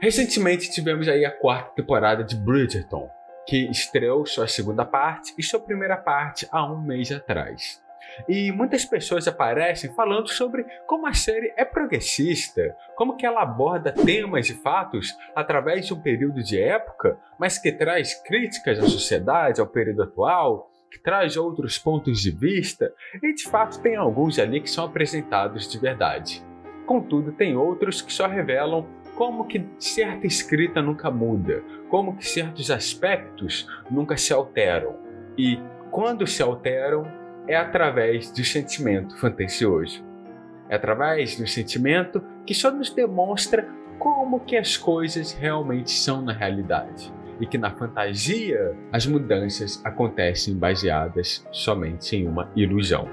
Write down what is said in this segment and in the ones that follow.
Recentemente tivemos aí a quarta temporada de Bridgerton, que estreou sua segunda parte e sua primeira parte há um mês atrás. E muitas pessoas aparecem falando sobre como a série é progressista, como que ela aborda temas e fatos através de um período de época, mas que traz críticas à sociedade, ao período atual, que traz outros pontos de vista, e de fato tem alguns ali que são apresentados de verdade. Contudo, tem outros que só revelam como que certa escrita nunca muda, como que certos aspectos nunca se alteram. E quando se alteram, é através do sentimento fantasioso. É através do sentimento que só nos demonstra como que as coisas realmente são na realidade. E que na fantasia, as mudanças acontecem baseadas somente em uma ilusão.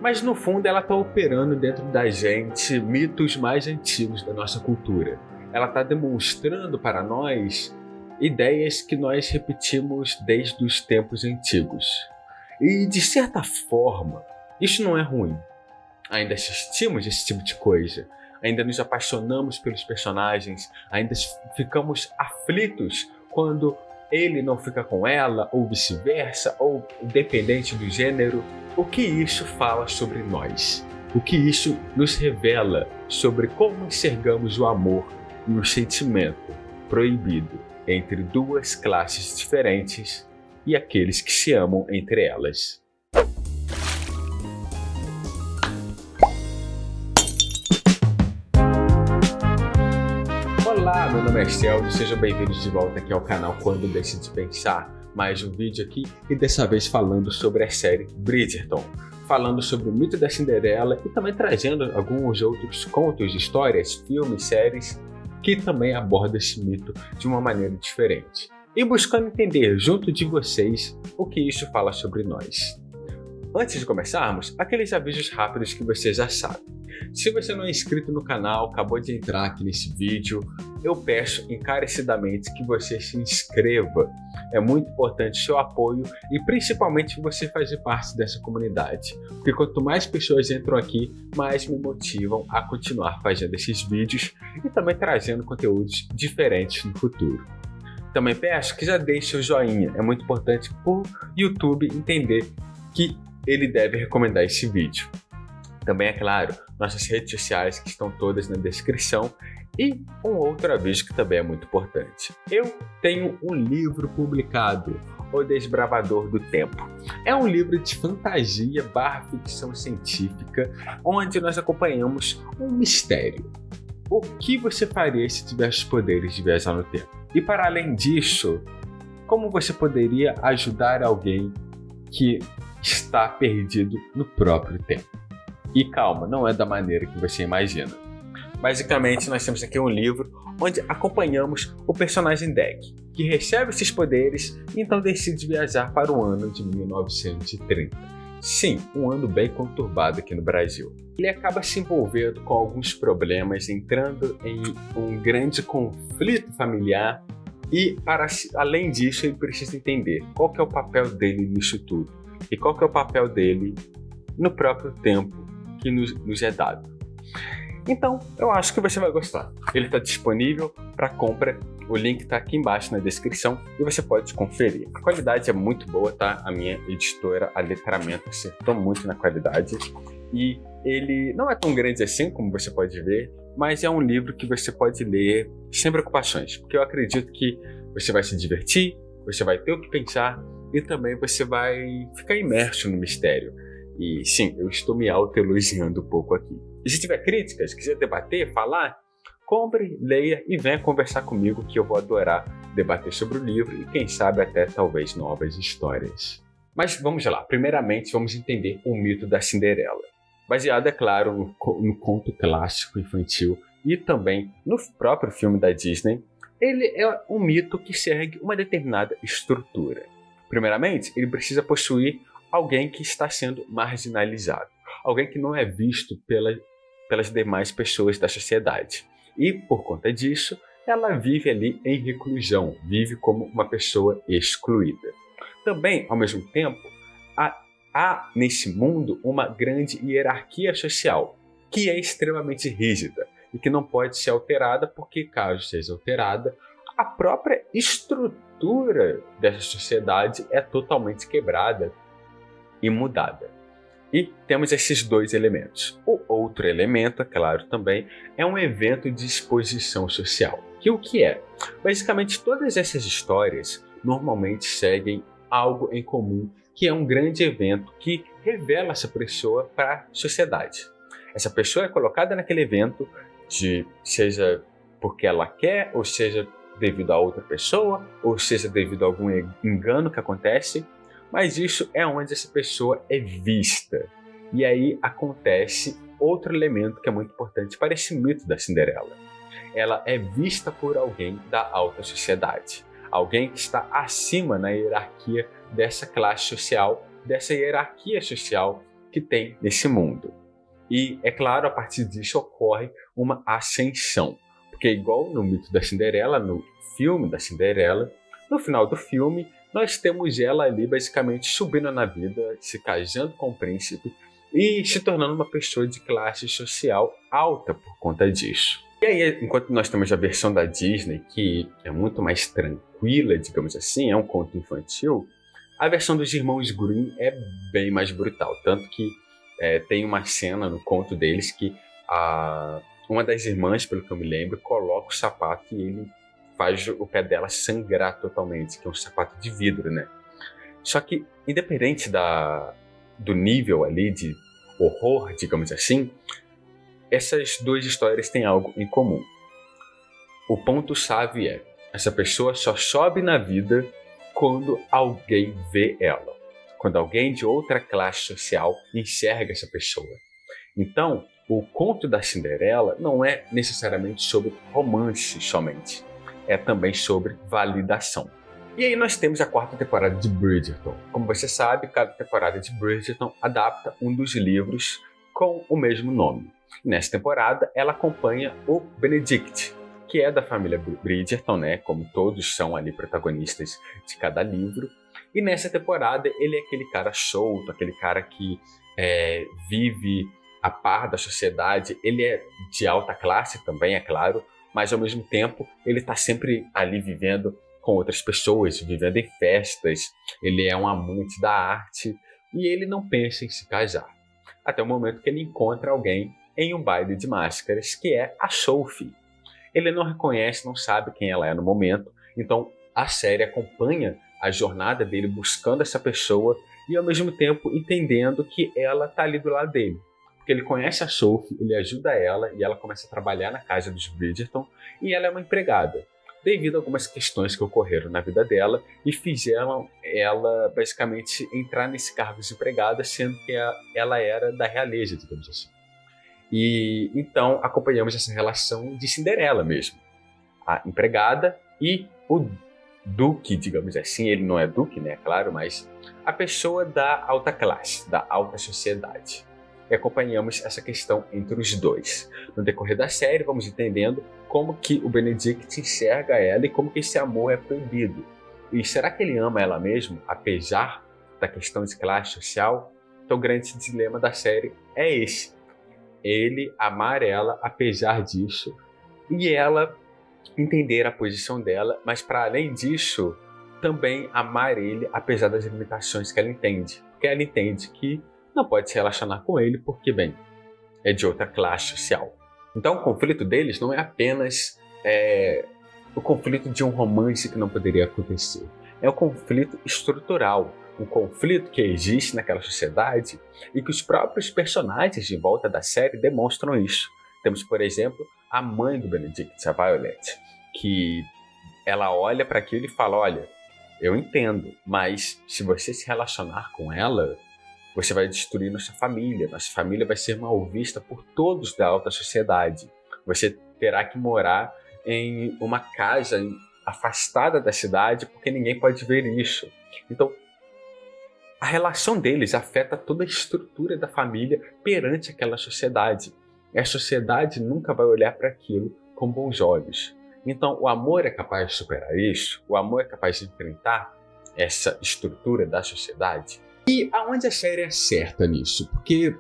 Mas no fundo ela está operando dentro da gente mitos mais antigos da nossa cultura. Ela está demonstrando para nós ideias que nós repetimos desde os tempos antigos. E de certa forma, isso não é ruim. Ainda assistimos esse tipo de coisa, ainda nos apaixonamos pelos personagens, ainda ficamos aflitos quando ele não fica com ela, ou vice-versa, ou independente do gênero. O que isso fala sobre nós? O que isso nos revela sobre como enxergamos o amor e o sentimento proibido entre duas classes diferentes e aqueles que se amam entre elas? Olá, meu nome é Celso, sejam bem-vindos de volta aqui ao canal Quando Decide Pensar. Mais um vídeo aqui e dessa vez falando sobre a série Bridgerton, falando sobre o mito da Cinderela e também trazendo alguns outros contos, histórias, filmes, séries que também abordam esse mito de uma maneira diferente. E buscando entender junto de vocês o que isso fala sobre nós. Antes de começarmos, aqueles avisos rápidos que você já sabe. Se você não é inscrito no canal, acabou de entrar aqui nesse vídeo, eu peço encarecidamente que você se inscreva. É muito importante o seu apoio e principalmente você fazer parte dessa comunidade. Porque quanto mais pessoas entram aqui, mais me motivam a continuar fazendo esses vídeos e também trazendo conteúdos diferentes no futuro. Também peço que já deixe o joinha, é muito importante para o YouTube entender que ele deve recomendar esse vídeo. Também, é claro, nossas redes sociais que estão todas na descrição e um outro aviso que também é muito importante. Eu tenho um livro publicado, O Desbravador do Tempo. É um livro de fantasia / ficção científica, onde nós acompanhamos um mistério. O que você faria se tivesse os poderes de viajar no tempo? E para além disso, como você poderia ajudar alguém que está perdido no próprio tempo? E calma, não é da maneira que você imagina. Basicamente, nós temos aqui um livro onde acompanhamos o personagem Deck, que recebe esses poderes e então decide viajar para o ano de 1930. Sim, um ano bem conturbado aqui no Brasil. Ele acaba se envolvendo com alguns problemas, entrando em um grande conflito familiar e, além disso, ele precisa entender qual que é o papel dele nisso tudo e qual que é o papel dele no próprio tempo que nos é dado. Então, eu acho que você vai gostar. Ele está disponível para compra, o link está aqui embaixo na descrição e você pode conferir. A qualidade é muito boa, tá? A minha editora, a Letramento, acertou muito na qualidade e ele não é tão grande assim, como você pode ver, mas é um livro que você pode ler sem preocupações, porque eu acredito que você vai se divertir, você vai ter o que pensar e também você vai ficar imerso no mistério. E sim, eu estou me auto-elogiando um pouco aqui. E se tiver críticas, quiser debater, falar, compre, leia e venha conversar comigo que eu vou adorar debater sobre o livro e quem sabe até talvez novas histórias. Mas vamos lá, primeiramente vamos entender o mito da Cinderela. Baseado, é claro, no conto clássico infantil e também no próprio filme da Disney, ele é um mito que segue uma determinada estrutura. Primeiramente, ele precisa possuir alguém que está sendo marginalizado, alguém que não é visto pelas demais pessoas da sociedade. E, por conta disso, ela vive ali em reclusão, vive como uma pessoa excluída. Também, ao mesmo tempo, há nesse mundo uma grande hierarquia social, que é extremamente rígida e que não pode ser alterada, porque caso seja alterada, a própria estrutura dessa sociedade é totalmente quebrada e mudada. E temos esses dois elementos. O outro elemento, é claro, também é um evento de exposição social. Que o que é? Basicamente, todas essas histórias normalmente seguem algo em comum, que é um grande evento que revela essa pessoa para a sociedade. Essa pessoa é colocada naquele evento, seja porque ela quer, ou seja devido a outra pessoa, ou seja devido a algum engano que acontece, mas isso é onde essa pessoa é vista. E aí acontece outro elemento que é muito importante para esse mito da Cinderela. Ela é vista por alguém da alta sociedade, alguém que está acima na hierarquia dessa classe social, dessa hierarquia social que tem nesse mundo. E, é claro, a partir disso ocorre uma ascensão, porque igual no mito da Cinderela, no filme da Cinderela, no final do filme, nós temos ela ali basicamente subindo na vida, se casando com o príncipe e se tornando uma pessoa de classe social alta por conta disso. E aí, enquanto nós temos a versão da Disney, que é muito mais tranquila, digamos assim, é um conto infantil, a versão dos irmãos Grimm é bem mais brutal. Tanto que tem uma cena no conto deles que uma das irmãs, pelo que eu me lembro, coloca o sapato e ele faz o pé dela sangrar totalmente, que é um sapato de vidro, né? Só que, independente do nível ali de horror, digamos assim, essas duas histórias têm algo em comum. O ponto-chave é: essa pessoa só sobe na vida quando alguém vê ela, quando alguém de outra classe social enxerga essa pessoa. Então, o conto da Cinderela não é necessariamente sobre romance somente, é também sobre validação. E aí nós temos a 4ª temporada de Bridgerton. Como você sabe, cada temporada de Bridgerton adapta um dos livros com o mesmo nome. Nessa temporada, ela acompanha o Benedict, que é da família Bridgerton, né? Como todos são ali protagonistas de cada livro. E nessa temporada, ele é aquele cara solto, aquele cara que vive a par da sociedade. Ele é de alta classe também, é claro, mas ao mesmo tempo ele está sempre ali vivendo com outras pessoas, vivendo em festas. Ele é um amante da arte e ele não pensa em se casar. Até o momento que ele encontra alguém em um baile de máscaras, que é a Sophie. Ele não reconhece, não sabe quem ela é no momento, então a série acompanha a jornada dele buscando essa pessoa e ao mesmo tempo entendendo que ela está ali do lado dele. Porque ele conhece a Sophie, ele ajuda ela e ela começa a trabalhar na casa dos Bridgerton e ela é uma empregada, devido a algumas questões que ocorreram na vida dela e fizeram ela basicamente entrar nesse cargo de empregada, sendo que ela era da realeza, digamos assim. E então acompanhamos essa relação de Cinderela mesmo. A empregada e o duque, digamos assim, ele não é duque, né, claro, mas a pessoa da alta classe, da alta sociedade. E acompanhamos essa questão entre os dois. No decorrer da série, vamos entendendo como que o Benedict enxerga ela e como que esse amor é proibido. E será que ele ama ela mesmo, apesar da questão de classe social? Então o grande dilema da série é esse. Ele amar ela apesar disso e ela entender a posição dela, mas para além disso, também amar ele apesar das limitações que ela entende. Porque ela entende que não pode se relacionar com ele porque, bem, é de outra classe social. Então o conflito deles não é apenas o conflito de um romance que não poderia acontecer. É um conflito estrutural, um conflito que existe naquela sociedade e que os próprios personagens de volta da série demonstram isso. Temos, por exemplo, a mãe do Benedict, a Violet, que ela olha para aquilo e fala: olha, eu entendo, mas se você se relacionar com ela, você vai destruir nossa família vai ser mal vista por todos da alta sociedade. Você terá que morar em uma casa afastada da cidade porque ninguém pode ver isso. Então, a relação deles afeta toda a estrutura da família perante aquela sociedade. E a sociedade nunca vai olhar para aquilo com bons olhos. Então, o amor é capaz de superar isso? O amor é capaz de enfrentar essa estrutura da sociedade? E aonde a série acerta nisso? Porque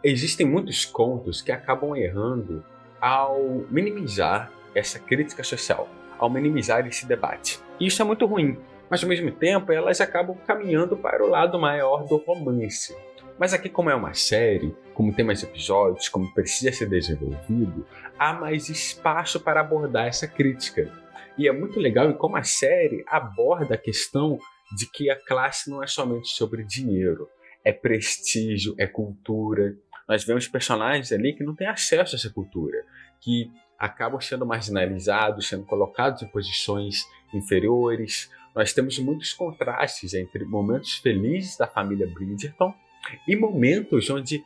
existem muitos contos que acabam errando ao minimizar essa crítica social, ao minimizar esse debate. E isso é muito ruim, mas ao mesmo tempo elas acabam caminhando para o lado maior do romance. Mas aqui, como é uma série, como tem mais episódios, como precisa ser desenvolvido, há mais espaço para abordar essa crítica. E é muito legal em como a série aborda a questão de que a classe não é somente sobre dinheiro, é prestígio, é cultura. Nós vemos personagens ali que não têm acesso a essa cultura, que acabam sendo marginalizados, sendo colocados em posições inferiores. Nós temos muitos contrastes entre momentos felizes da família Bridgerton e momentos onde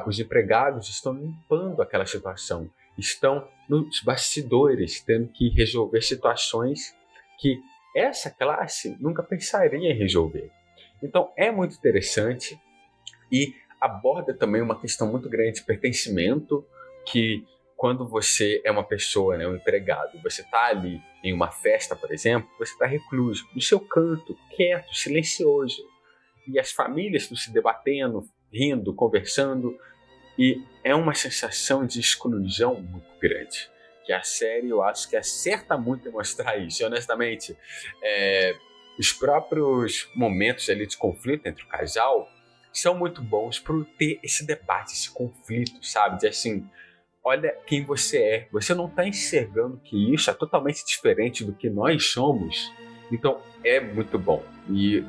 os empregados estão limpando aquela situação, estão nos bastidores, tendo que resolver situações que essa classe nunca pensaria em resolver. Então é muito interessante e aborda também uma questão muito grande de pertencimento, que quando você é uma pessoa, né, um empregado, você está ali em uma festa, por exemplo, você está recluso, no seu canto, quieto, silencioso. E as famílias estão se debatendo, rindo, conversando, e é uma sensação de exclusão muito grande, que a série, eu acho que acerta muito em mostrar isso. E, honestamente, os próprios momentos ali de conflito entre o casal são muito bons por ter esse debate, esse conflito, sabe? De assim, olha quem você é. Você não está enxergando que isso é totalmente diferente do que nós somos. Então, é muito bom. E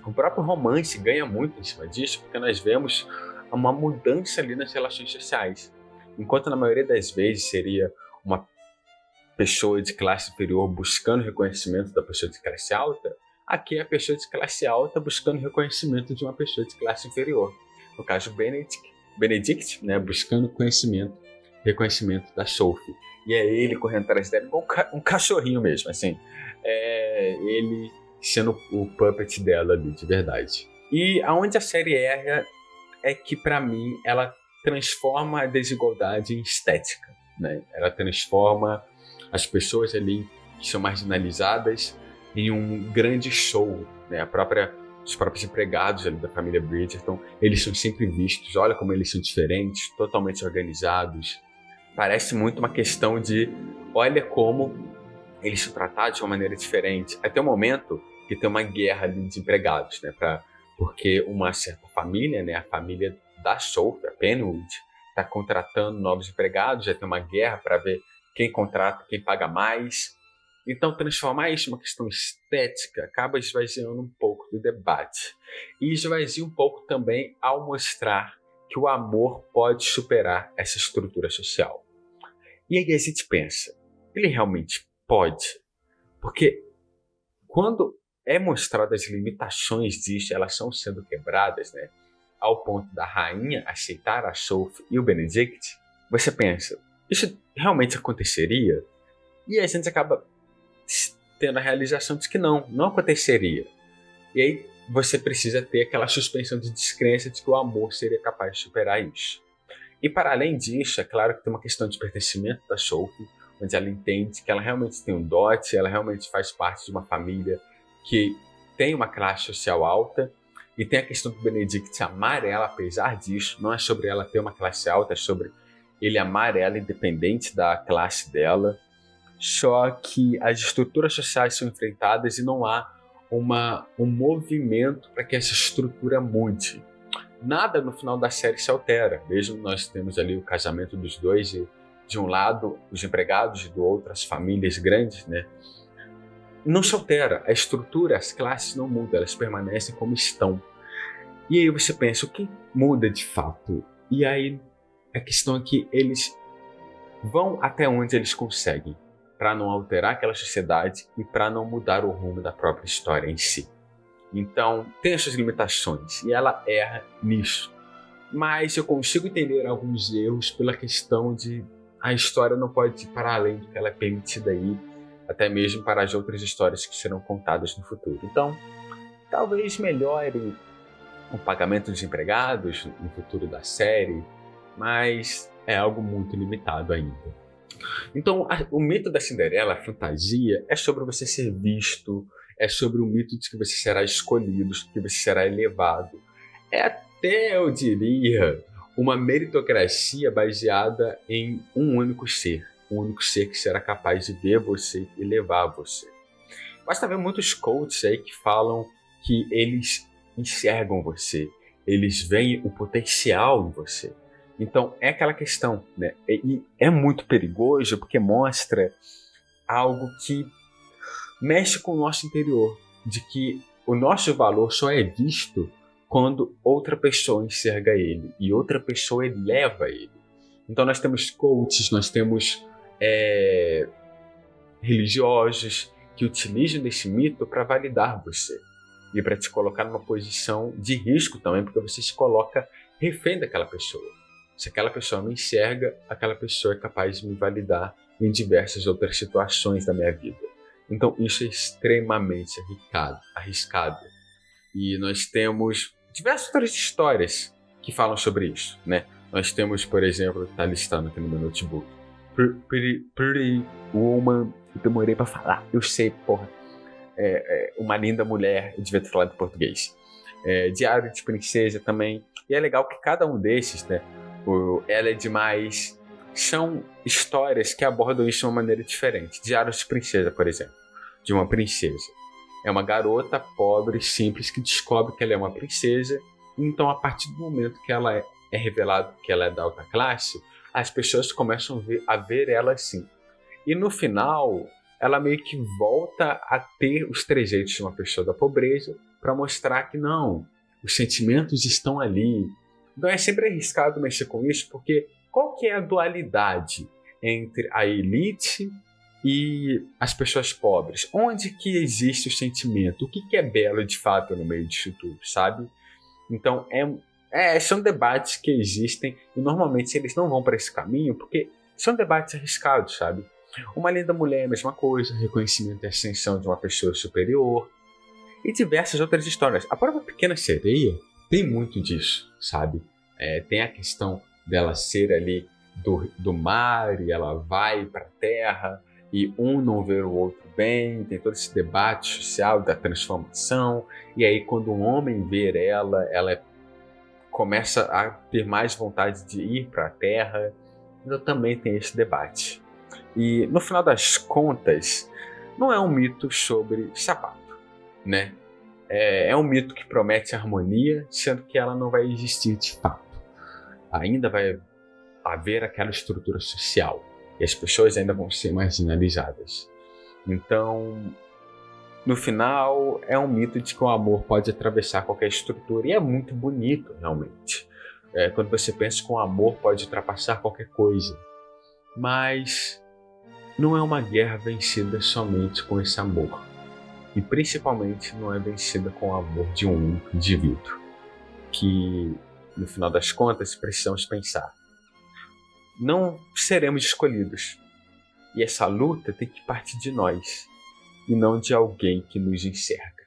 o próprio romance ganha muito em cima disso, porque nós vemos uma mudança ali nas relações sociais. Enquanto na maioria das vezes seria uma pessoa de classe inferior buscando reconhecimento da pessoa de classe alta, aqui é a pessoa de classe alta buscando reconhecimento de uma pessoa de classe inferior. No caso, Benedict, né, buscando reconhecimento da Sophie. E é ele correndo atrás dela, igual um cachorrinho mesmo, assim. Ele sendo o puppet dela ali, de verdade. E aonde a série erra é que, para mim, ela transforma a desigualdade em estética, né? Ela transforma as pessoas ali que são marginalizadas em um grande show, né? Os próprios empregados ali da família Bridgerton, eles são sempre vistos, olha como eles são diferentes, totalmente organizados. Parece muito uma questão de, olha como eles são tratados de uma maneira diferente. Até o momento que tem uma guerra ali de empregados, né? Porque uma certa família, né? A família da Sophie, a Penwood, está contratando novos empregados, já tem uma guerra para ver quem contrata, quem paga mais. Então, transformar isso em uma questão estética acaba esvaziando um pouco do debate. E esvazia um pouco também ao mostrar que o amor pode superar essa estrutura social. E aí a gente pensa, ele realmente pode? Porque quando é mostrado as limitações disso, elas estão sendo quebradas, né? Ao ponto da rainha aceitar a Sophie e o Benedict, você pensa, isso realmente aconteceria? E aí a gente acaba tendo a realização de que não aconteceria. E aí você precisa ter aquela suspensão de descrença de que o amor seria capaz de superar isso. E para além disso, é claro que tem uma questão de pertencimento da Sophie, onde ela entende que ela realmente tem um dote, ela realmente faz parte de uma família que tem uma classe social alta, e tem a questão do Benedict amar ela apesar disso. Não é sobre ela ter uma classe alta, é sobre ele amar ela independente da classe dela. Só que as estruturas sociais são enfrentadas e não há um movimento para que essa estrutura mude. Nada no final da série se altera. Mesmo nós temos ali o casamento dos dois, e de um lado os empregados e do outro as famílias grandes, né? Não se altera. A estrutura, as classes não mudam, elas permanecem como estão. E aí você pensa, o que muda de fato? E aí a questão é que eles vão até onde eles conseguem, para não alterar aquela sociedade e para não mudar o rumo da própria história em si. Então, tem essas limitações e ela erra nisso. Mas eu consigo entender alguns erros pela questão de a história não pode ir para além do que ela é permitida ir, até mesmo para as outras histórias que serão contadas no futuro. Então, talvez melhore o pagamento dos empregados no futuro da série, mas é algo muito limitado ainda. Então, o mito da Cinderela, a fantasia, é sobre você ser visto, é sobre o mito de que você será escolhido, que você será elevado. É até, eu diria, uma meritocracia baseada em um único ser que será capaz de ver você e levar você. Mas também muitos coaches aí que falam que eles enxergam você, eles veem o potencial em você. Então é aquela questão, né? E é muito perigoso porque mostra algo que mexe com o nosso interior, de que o nosso valor só é visto quando outra pessoa enxerga ele e outra pessoa eleva ele. Então nós temos coaches, nós temos religiosos que utilizam desse mito para validar você e para te colocar numa posição de risco também, porque você se coloca refém daquela pessoa. Se aquela pessoa me enxerga, aquela pessoa é capaz de me validar em diversas outras situações da minha vida. Então isso é extremamente arriscado. E nós temos diversas outras histórias que falam sobre isso, né? Nós temos, por exemplo, está listando aqui no meu notebook, Pretty Woman, eu demorei pra falar, eu sei, porra. Uma linda mulher, eu devia ter falado em português. Diário de Princesa também. E é legal que cada um desses, né? Ela é Demais, são histórias que abordam isso de uma maneira diferente. Diário de Princesa, por exemplo, de uma princesa. É uma garota pobre, simples, que descobre que ela é uma princesa. Então, a partir do momento que ela é revelado que ela é da alta classe, as pessoas começam a ver ela assim. E no final, ela meio que volta a ter os trejeitos de uma pessoa da pobreza para mostrar que não, os sentimentos estão ali. Então é sempre arriscado mexer com isso, porque qual que é a dualidade entre a elite e as pessoas pobres? Onde que existe o sentimento? O que é belo de fato no meio disso tudo, sabe? Então são debates que existem e normalmente eles não vão para esse caminho porque são debates arriscados, sabe? Uma linda mulher é a mesma coisa, reconhecimento e ascensão de uma pessoa superior e diversas outras histórias. A própria Pequena Sereia tem muito disso, sabe? Tem a questão dela ser ali do mar e ela vai para a terra e um não vê o outro bem, tem todo esse debate social da transformação e aí quando um homem vê ela começa a ter mais vontade de ir para a terra. Então também tem esse debate. E no final das contas, não é um mito sobre sapato, né? É um mito que promete harmonia, sendo que ela não vai existir de fato. Ainda vai haver aquela estrutura social e as pessoas ainda vão ser marginalizadas. Então, no final, é um mito de que o amor pode atravessar qualquer estrutura e é muito bonito, realmente. Quando você pensa que o amor pode ultrapassar qualquer coisa. Mas não é uma guerra vencida somente com esse amor. E principalmente não é vencida com o amor de um único indivíduo. Que, no final das contas, precisamos pensar. Não seremos escolhidos. E essa luta tem que partir de nós. E não de alguém que nos enxerga.